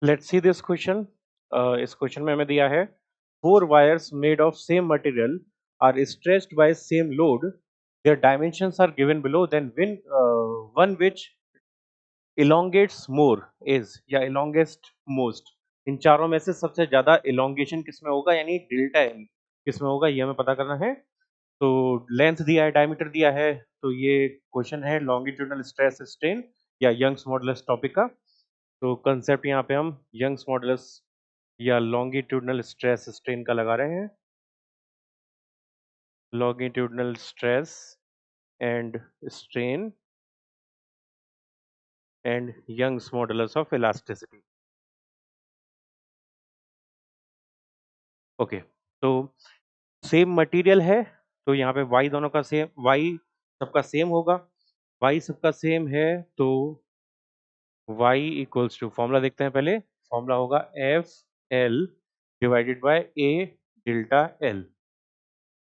Let's see this question. इस question में हमें दिया है 4 wires made of same material are stretched by same load. Their dimensions are given below. Then one which elongates more is या elongest most, इन चारों में से सबसे ज्यादा elongation किसमें होगा, यानी डेल्टा एल किसमें होगा, ये हमें पता करना है। तो लेंथ दिया है, डायमीटर दिया है, तो ये क्वेश्चन है लॉन्गिट्यूडनल स्ट्रेस स्ट्रेन या यंग्स मॉडुलस टॉपिक का। तो कंसेप्ट यहाँ पे हम यंग्स मॉडुलस या लॉन्गिट्यूडनल स्ट्रेस स्ट्रेन का लगा रहे हैं। Longitudinal stress and strain and Young's modulus of elasticity. Okay, तो सेम मटेरियल है, तो यहाँ पे y दोनों का सेम, y सबका सेम होगा। y सबका सेम है तो y इक्वल्स टू, फॉर्मूला देखते हैं पहले। फॉर्मूला होगा F L divided by A delta L.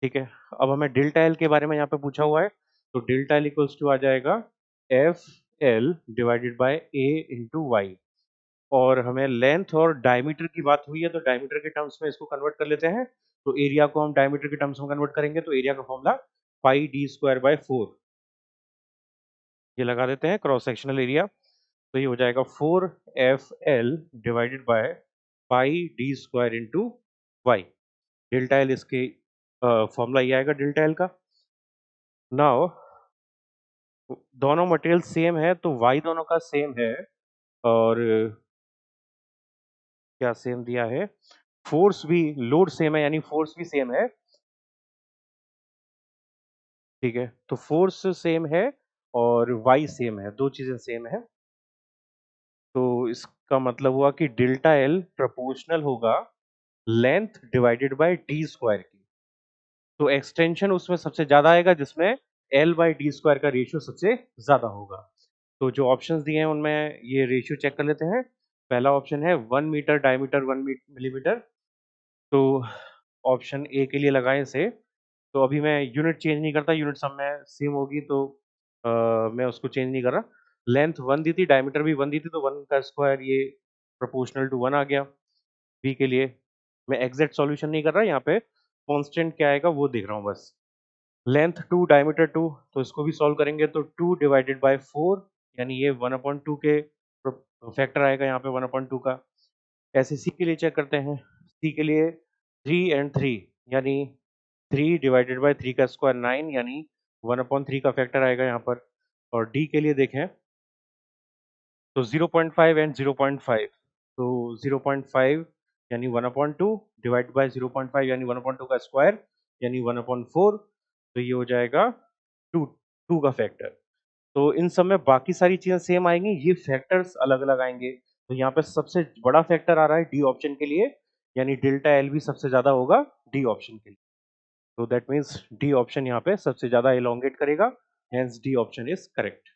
ठीक है, अब हमें डेल्टा एल के बारे में यहाँ पे पूछा हुआ है, तो डेल्टा एल इक्वल्स टू आ जाएगा F L divided by A into Y. और हमें लेंथ और डायमीटर की बात हुई है, तो डायमीटर के टर्म्स में इसको कन्वर्ट कर लेते हैं। तो एरिया को हम डायमीटर के टर्म्स में कन्वर्ट करेंगे, तो एरिया का formula pi D square by 4, ये लगा देते हैं क्रॉस सेक्शनल एरिया। तो ये हो जाएगा 4 FL divided by pi D square into Y. Delta L इसके फॉर्मूला ये आएगा डेल्टा एल का। नाउ दोनों मटेरियल सेम है, तो वाई दोनों का सेम है, और क्या सेम दिया है, फोर्स भी, लोड सेम है यानी फोर्स भी सेम है। ठीक है, तो फोर्स सेम है और वाई सेम है, दो चीजें सेम है। तो इसका मतलब हुआ कि डेल्टा एल प्रोपोर्शनल होगा length divided by D square की। तो एक्सटेंशन उसमें सबसे ज्यादा आएगा जिसमें एल बाई डी स्क्वायर का रेशियो सबसे ज्यादा होगा। तो जो ऑप्शंस दिए हैं उनमें ये रेशियो चेक कर लेते हैं। पहला ऑप्शन है 1 मीटर डायमीटर 1 मिलीमीटर, तो ऑप्शन ए के लिए लगाएं से। तो अभी मैं यूनिट चेंज नहीं करता, यूनिट सब में सेम होगी, तो मैं उसको चेंज नहीं कर रहा। लेंथ 1 दी थी, डायमीटर भी 1 दी थी, तो 1 का स्क्वायर ये प्रोपोर्शनल टू 1 आ गया। बी के लिए मैं एग्जैक्ट सॉल्यूशन नहीं कर रहा, यहाँ पे कांस्टेंट क्या आएगा वो देख रहा हूँ बस। लेंथ 2 डायमीटर 2, तो इसको भी सॉल्व करेंगे तो 2 डिवाइडेड बाय 4, यानी ये 1/2 के फैक्टर आएगा यहाँ पे 1/2 का। ऐसे सी के लिए चेक करते हैं। सी के लिए 3 एंड 3, यानी 3 डिवाइडेड बाय 3 का स्क्वायर 9, यानी 1/3 का फैक्टर आएगा यहाँ पर। और डी के लिए देखें तो 0.5 एंड 0.5, तो 0.5 यानी 1/2 डिवाइड बाय 0.5 यानी 1/2 का स्क्वायर यानी 1/4, तो ये हो जाएगा 2, 2 का फैक्टर। तो इन सब में बाकी सारी चीजें सेम आएंगी, ये फैक्टर्स अलग अलग आएंगे। तो यहाँ पे सबसे बड़ा फैक्टर आ रहा है डी ऑप्शन के लिए, यानी डेल्टा एल भी सबसे ज्यादा होगा डी ऑप्शन के लिए। तो दैट मीन्स डी ऑप्शन यहाँ पे सबसे ज्यादा एलोंगेट करेगा, hence D option is correct.